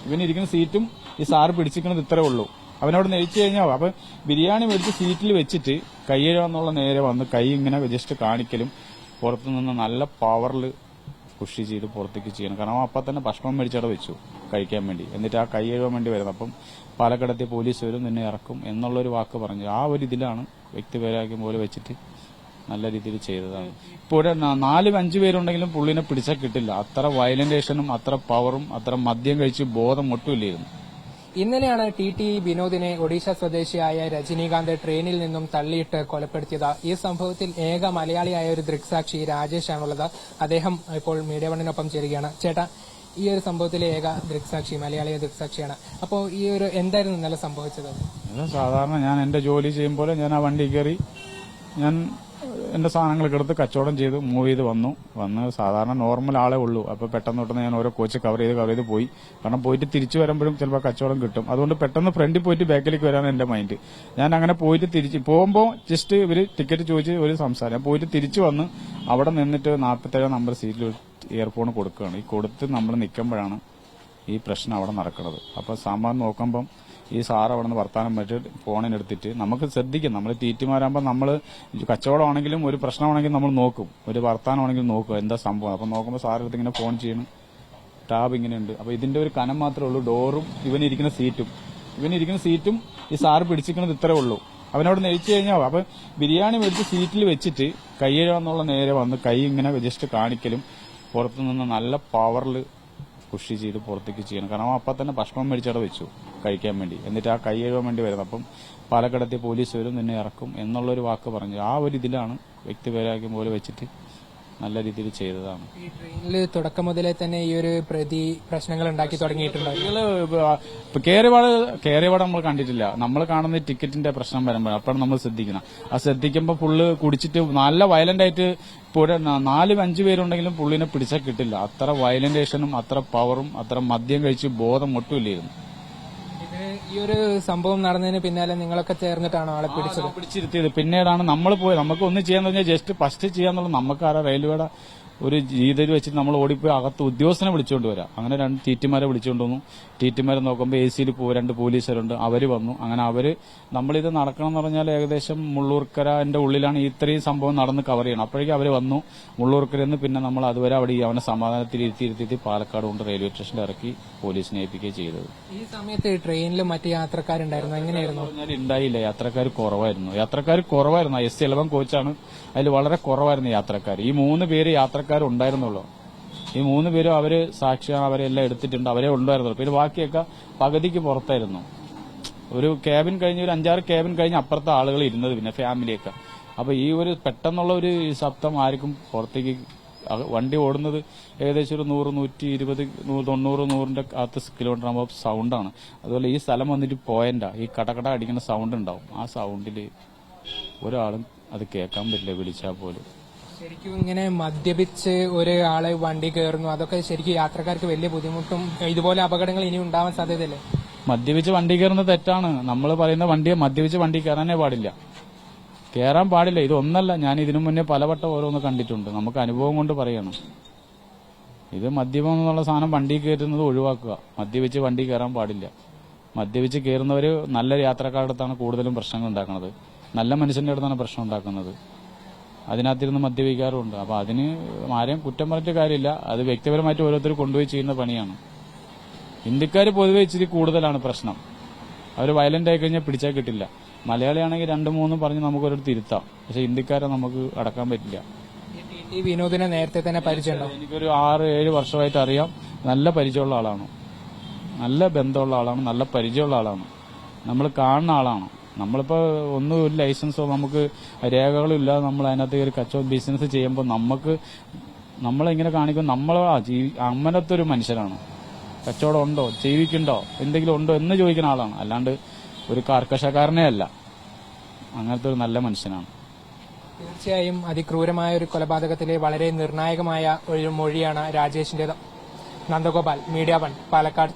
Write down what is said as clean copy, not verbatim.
ഇവനിരിക്കുന്ന സീറ്റും ഈ സാറ് പിടിച്ചിരിക്കുന്നത് ഇത്രേ ഉള്ളൂ. അവനോട് നെയിച്ചു കഴിഞ്ഞാൽ അപ്പൊ ബിരിയാണി മേടിച്ച് സീറ്റിൽ വെച്ചിട്ട് കൈ കഴുകാന്നുള്ള നേരെ വന്ന് കൈ ഇങ്ങനെ ജസ്റ്റ് കാണിക്കലും പുറത്തുനിന്ന് നല്ല പവറിൽ പുഷ് ചെയ്ത് പുറത്തേക്ക് ചെയ്യണം. കാരണം അപ്പം തന്നെ ഭക്ഷണം മേടിച്ചവിടെ വെച്ചു കഴിക്കാൻ വേണ്ടി. എന്നിട്ട് ആ കൈ കഴുകാൻ വേണ്ടി വരുന്നത്. അപ്പം പാലക്കാടത്തെ പോലീസ് വരും, നിന്നെ ഇറക്കും എന്നുള്ളൊരു വാക്ക് പറഞ്ഞു. ആ ഒരു ഇതിലാണ് വ്യക്തിപരാഗ്യം പോലെ വെച്ചിട്ട് നല്ല രീതിയിൽ ചെയ്തതാണ്. ഇപ്പോൾ 4-5 പേരുണ്ടെങ്കിലും പുള്ളിനെ പിടിച്ചാൽ കിട്ടില്ല. അത്ര വയലന്റേഷനും അത്ര പവറും അത്ര മദ്യം കഴിച്ച് ബോധം ഒട്ടുമില്ലായിരുന്നു. ഇന്നലെയാണ് ടി വിനോദിനെ ഒഡീഷ സ്വദേശിയായ രജനീകാന്ത് ട്രെയിനിൽ നിന്നും തള്ളിയിട്ട് കൊലപ്പെടുത്തിയത്. ഈ സംഭവത്തിൽ ഏക മലയാളിയായ ഒരു ദൃക്സാക്ഷി രാജേഷാണുള്ളത്. അദ്ദേഹം ഇപ്പോൾ മീഡിയ വണ്ണിനൊപ്പം ചേരുകയാണ്. ചേട്ടാ, ഈ ഒരു സംഭവത്തിലെ ഏക ദൃക്സാക്ഷി മലയാളിയ ദൃക്സാക്ഷിയാണ്. അപ്പോൾ ഈ ഒരു എന്തായിരുന്നു ഇന്നലെ സംഭവിച്ചത്? സാധാരണ ഞാൻ എന്റെ ജോലി ചെയ്യുമ്പോൾ ഞാൻ ആ വണ്ടി കയറി ഞാൻ എന്റെ സാധനങ്ങളൊക്കെ എടുത്ത് കച്ചവടം ചെയ്ത് മൂവ് ചെയ്ത് വന്ന് സാധാരണ നോർമൽ ആളെ ഉള്ളൂ. അപ്പൊ പെട്ടെന്ന് തൊട്ട് ഞാൻ ഓരോ കോച്ച് കവർ ചെയ്ത് പോയി. കാരണം പോയിട്ട് തിരിച്ചു വരുമ്പോഴും ചിലപ്പോൾ കച്ചവടം കിട്ടും. അതുകൊണ്ട് പെട്ടെന്ന് ഫ്രണ്ടിൽ പോയിട്ട് ബാക്കിലേക്ക് വരാൻ എന്റെ മൈൻഡ്. ഞാൻ അങ്ങനെ പോയിട്ട് തിരിച്ച് പോകുമ്പോൾ ജസ്റ്റ് ഇവര് ടിക്കറ്റ് ചോദിച്ച് ഒരു സംസാരം. ഞാൻ പോയിട്ട് തിരിച്ചു വന്ന് അവിടെ നിന്നിട്ട് 47 നമ്പർ സീറ്റിൽ ഇയർഫോൺ കൊടുക്കുകയാണ്. ഈ കൊടുത്ത് നമ്മൾ നിൽക്കുമ്പോഴാണ് ഈ പ്രശ്നം അവിടെ നടക്കുന്നത്. അപ്പൊ സാമാൻ നോക്കുമ്പം ഈ സാർ അവിടെ നിന്ന് വർത്താനം പറ്റിട്ട് ഫോണിനെടുത്തിട്ട് നമുക്ക് ശ്രദ്ധിക്കും. നമ്മൾ തീറ്റിമാരാകുമ്പോൾ നമ്മൾ കച്ചവടമാണെങ്കിലും ഒരു പ്രശ്നമാണെങ്കിലും നമ്മൾ നോക്കും, ഒരു വർത്താനമാണെങ്കിലും നോക്കും എന്താ സംഭവം. അപ്പൊ നോക്കുമ്പോൾ സാറെടുത്ത് ഇങ്ങനെ ഫോൺ ചെയ്യണം, ടാബ് ഇങ്ങനെ ഉണ്ട്. അപ്പൊ ഇതിന്റെ ഒരു കനം മാത്രമേ ഉള്ളൂ, ഡോറും ഇവനിരിക്കുന്ന സീറ്റും ഈ സാറ് പിടിച്ചിരിക്കുന്നത് ഇത്രേ ഉള്ളൂ. അവനോട് നെയിച്ചു കഴിഞ്ഞാൽ അപ്പൊ ബിരിയാണി മേടിച്ച് സീറ്റിൽ വെച്ചിട്ട് കൈ കഴുകാന്നുള്ള നേരെ വന്ന് കൈ ഇങ്ങനെ ജസ്റ്റ് കാണിക്കലും പുറത്തുനിന്ന് നല്ല പവറിൽ പുഷ് ചെയ്ത് പുറത്തേക്ക് ചെയ്യണം. കാരണം അപ്പം തന്നെ ഭക്ഷണം മേടിച്ചവിടെ വെച്ചു കഴിക്കാൻ വേണ്ടി. എന്നിട്ട് ആ കൈ കഴുകാൻ വേണ്ടി വരുന്നത്. അപ്പം പാലക്കാടത്തെ പോലീസ് വരും, നിന്നെ ഇറക്കും എന്നുള്ളൊരു വാക്ക് പറഞ്ഞു. ആ ഒരു ഇതിലാണ് വ്യക്തിപരാഗ്യം പോലെ വെച്ചിട്ട് നല്ല രീതിയിൽ ചെയ്തതാണ്. ഈ ട്രെയിനിൽ തുടക്കം മുതലേ തന്നെ ഈ ഒരു പ്രതി പ്രശ്നങ്ങൾ ഉണ്ടാക്കി തുടങ്ങിയിട്ടുണ്ട്. കേരവാട് നമ്മൾ കണ്ടിട്ടില്ല. നമ്മൾ കാണുന്ന ടിക്കറ്റിന്റെ പ്രശ്നം വരുമ്പോൾ അപ്പോഴാണ് നമ്മൾ ശ്രദ്ധിക്കുന്നത്. ആ ശ്രദ്ധിക്കുമ്പോൾ ഫുള്ള് കുടിച്ചിട്ട് നല്ല വയലന്റ് ആയിട്ട് ഇപ്പോൾ 4-5 പേരുണ്ടെങ്കിലും പുള്ളിനെ പിടിച്ചാൽ കിട്ടില്ല. അത്ര വയലന്റേഷനും അത്ര പവറും അത്ര മദ്യം കഴിച്ച് ബോധം ഒട്ടുമില്ലായിരുന്നു. ഈ ഒരു സംഭവം നടന്നതിന് പിന്നാലെ നിങ്ങളൊക്കെ ചേർന്നിട്ടാണോ ആളെ പിടിച്ചിരുത്തിയത്? പിന്നീടാണ് നമ്മൾ പോയത്. നമുക്ക് ഒന്നും ചെയ്യാന്ന് പറഞ്ഞാൽ ജസ്റ്റ് ഫസ്റ്റ് ചെയ്യാന്നുള്ളത് നമുക്കാരാ റെയിൽവേയുടെ ഒരു രീതിയിൽ വെച്ചിട്ട് നമ്മൾ ഓടിപ്പോയി അകത്ത് ഉദ്യോഗസ്ഥനെ വിളിച്ചുകൊണ്ട് വരാം. അങ്ങനെ 2 ടീറ്റിമാരെ വിളിച്ചുകൊണ്ട് വന്നു. ടീറ്റിമാരെ നോക്കുമ്പോൾ AC-യിൽ 2 പോലീസുകാരുണ്ട്. അവര് വന്നു. അങ്ങനെ അവര് നമ്മളിത് നടക്കണം എന്ന് പറഞ്ഞാൽ ഏകദേശം മുള്ളൂർക്കരന്റെ ഉള്ളിലാണ് ഇത്രയും സംഭവം നടന്ന് കവർ ചെയ്യണം. അപ്പോഴേക്കും അവര് വന്നു മുള്ളൂർക്കരയിൽ നിന്ന്. പിന്നെ നമ്മൾ അതുവരെ അവിടെ അവനെ സമാധാനത്തിൽ ഇരുത്തി പാലക്കാട് കൊണ്ട് റെയിൽവേ സ്റ്റേഷനിൽ ഇറക്കി പോലീസിനെ ഏൽപ്പിക്കുകയും ചെയ്തത്. ഈ സമയത്ത് ട്രെയിനിൽ മറ്റ് യാത്രക്കാരുണ്ടായിരുന്നു, എങ്ങനെയായിരുന്നു? ഉണ്ടായില്ല, യാത്രക്കാർ കുറവായിരുന്നു. S11 കോച്ചാണ്, അതിൽ വളരെ കുറവായിരുന്നു യാത്രക്കാർ. ഈ 3 പേര് യാത്രക്കാരുണ്ടായിരുന്നുള്ളൂ. ഈ 3 പേരും അവര് സാക്ഷിയാണ്, അവരെല്ലാം എടുത്തിട്ടുണ്ട്, അവരെ ഉണ്ടായിരുന്നുള്ളൂ. പിന്നെ ബാക്കിയൊക്കെ പകുതിക്ക് പുറത്തായിരുന്നു. ഒരു ക്യാബിൻ കഴിഞ്ഞ് ഒരു 5-6 ക്യാബിൻ കഴിഞ്ഞ് അപ്പുറത്തെ ആളുകൾ ഇരുന്നത്, പിന്നെ ഫാമിലിയൊക്കെ. അപ്പൊ ഈ ഒരു പെട്ടെന്നുള്ള ഒരു ശബ്ദം ആർക്കും പുറത്തേക്ക് വണ്ടി ഓടുന്നത് ഏകദേശം ഒരു 100, 120, 90 അകത്ത് കിലോമീറ്റർ ആകുമ്പോൾ സൗണ്ടാണ്. അതുപോലെ ഈ സ്ഥലം വന്നിട്ട് പോയിന്റാ, ഈ കടകട അടിക്കുന്ന സൗണ്ട് ഉണ്ടാവും. ആ സൗണ്ടില് ഒരാളും അത് കേൾക്കാൻ പറ്റില്ല, വിളിച്ചാൽ പോലും. ശരിക്കും ഇങ്ങനെ മദ്യപിച്ച് ഒരാളെ വണ്ടി കയറുന്നു, അതൊക്കെ ശരിക്കും യാത്രക്കാർക്ക് വലിയ ബുദ്ധിമുട്ടും ഇതുപോലെ അപകടങ്ങൾ ഇനി ഉണ്ടാവാൻ സാധ്യതയല്ലേ? മദ്യപിച്ച് വണ്ടി കയറുന്നത് തെറ്റാണ്. നമ്മൾ പറയുന്ന വണ്ടിയെ മദ്യപിച്ച് വണ്ടി കയറാനേ പാടില്ല, കയറാൻ പാടില്ല. ഇതൊന്നല്ല, ഞാൻ ഇതിനു മുന്നേ പലവട്ടം ഓരോന്ന് കണ്ടിട്ടുണ്ട്. നമുക്ക് അനുഭവം കൊണ്ട് പറയണം. ഇത് മദ്യപം എന്നുള്ള സാധനം വണ്ടി കയറ്റുന്നത് ഒഴിവാക്കുക. മദ്യപിച്ച് വണ്ടി കയറാൻ പാടില്ല. മദ്യപിച്ച് കയറുന്നവർ നല്ല യാത്രക്കാരുടെ അടുത്താണ് കൂടുതലും പ്രശ്നങ്ങൾ ഉണ്ടാക്കുന്നത്. നല്ല മനുഷ്യന്റെ അടുത്താണ് പ്രശ്നം ഉണ്ടാക്കുന്നത്. അതിനകത്തിരുന്ന് മദ്യപിക്കാറുണ്ട്. അപ്പൊ അതിന് ആരെയും കുറ്റം പറഞ്ഞിട്ട് കാര്യമില്ല. അത് വ്യക്തിപരമായിട്ട് ഓരോരുത്തർ കൊണ്ടുപോയി ചെയ്യുന്ന പണിയാണ്. ഇന്ത്യക്കാർ പൊതുവെ ഇച്ചിരി കൂടുതലാണ് പ്രശ്നം. അവർ വയലന്റ് ആയി കഴിഞ്ഞാൽ പിടിച്ചാൽ കിട്ടില്ല. മലയാളിയാണെങ്കിൽ 2-3 പറഞ്ഞ് നമുക്ക് ഒരിടത്ത് ഇരുത്താം. പക്ഷെ ഇന്ത്യക്കാരെ നമുക്ക് അടക്കാൻ പറ്റില്ല. ടി വിനോദിനെ നേരത്തെ തന്നെ പരിചയമുണ്ടോ? എനിക്കൊരു 6-7 വർഷമായിട്ട് അറിയാം. നല്ല പരിചയമുള്ള ആളാണ്, നല്ല ബന്ധമുള്ള ആളാണ്, നല്ല പരിചയമുള്ള ആളാണ്, നമ്മൾ കാണുന്ന ആളാണ്. നമ്മളിപ്പോ ഒന്നും ഒരു ലൈസൻസോ നമുക്ക് രേഖകളും ഇല്ലാതെ നമ്മൾ അതിനകത്ത് ഒരു കച്ചവടം ബിസിനസ് ചെയ്യുമ്പോൾ നമ്മളിങ്ങനെ കാണിക്കും അങ്ങനത്തെ ഒരു മനുഷ്യനാണ്. കച്ചവടം ഉണ്ടോ, ജീവിക്കുണ്ടോ, എന്തെങ്കിലും ഉണ്ടോ എന്ന് ചോദിക്കുന്ന ആളാണ്. അല്ലാണ്ട് ഒരു കർക്കശക്കാരനേ അല്ല. അങ്ങനത്തെ ഒരു നല്ല മനുഷ്യനാണ്. തീർച്ചയായും അതിക്രൂരമായ ഒരു കൊലപാതകത്തിലെ വളരെ നിർണായകമായ ഒരു മൊഴിയാണ് രാജേഷിന്റേത്. നന്ദഗോപാൽ, മീഡിയ 1, പാലക്കാട്.